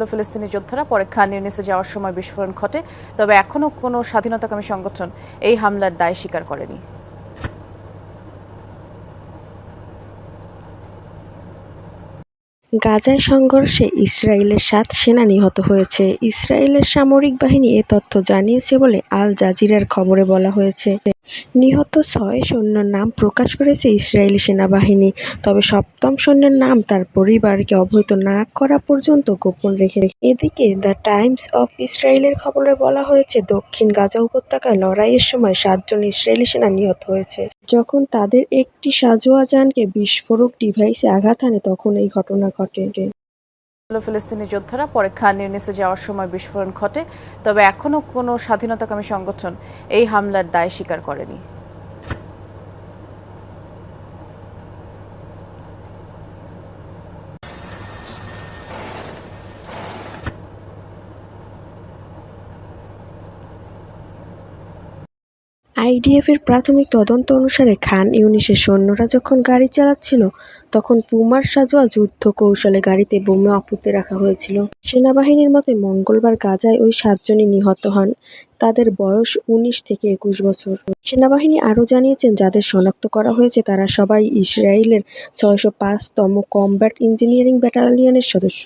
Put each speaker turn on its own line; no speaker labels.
ফিলিস্তিনি যোদ্ধারা পরে খান ইউনিসে যাওয়ার সময় বিস্ফোরণ ঘটে, তবে এখনও কোনো স্বাধীনতাকামী সংগঠন এই হামলার দায় স্বীকার করেনি।
গাজায় সংঘর্ষে ইসরায়েলের ৭ সেনা নিহত হয়েছে। ইসরায়েলের সামরিক বাহিনী এ তথ্য জানিয়েছে বলে আল জাজিরার খবরে বলা হয়েছে। নিহত ৬ সৈন্যের নাম প্রকাশ করেছে ইসরায়েলি সেনাবাহিনী, তবে সপ্তম সৈন্যের নাম তার পরিবারকে অবহিত না করা পর্যন্ত গোপন রেখেছে। এদিকে দ্য টাইমস অফ ইসরায়েলের খবরে বলা হয়েছে, দক্ষিণ গাজা উপত্যকায় লড়াইয়ের সময় ৭ জন ইসরায়েলি সেনা নিহত হয়েছে। যখন তাদের একটি সাঁজোয়া যানকে বিস্ফোরক ডিভাইসে আঘাত হানে তখন এই ঘটনা ঘটে।
ফিলিস্তিনি যোদ্ধারা পরে খান ইউনিসে যাওয়ার সময় বিস্ফোরণ ঘটে, তবে এখনও কোনো স্বাধীনতাকামী সংগঠন এই হামলার দায় স্বীকার করেনি।
আইডিএফের প্রাথমিক তদন্ত অনুসারে খান ইউনিসের সৈন্যরা যখন গাড়ি চালাচ্ছিল তখন পুমার সাঁজোয়া যুদ্ধ কৌশলে গাড়িতে বোমা পুঁতে রাখা হয়েছিল। সেনাবাহিনীর মতে মঙ্গলবার গাজায় ওই ৭ জনই নিহত হন। তাদের বয়স ১৯ থেকে ২১ বছর। সেনাবাহিনী আরও জানিয়েছেন, যাদের শনাক্ত করা হয়েছে তারা সবাই ইসরায়েলের ৬০৫তম কমব্যাট ইঞ্জিনিয়ারিং ব্যাটালিয়নের সদস্য।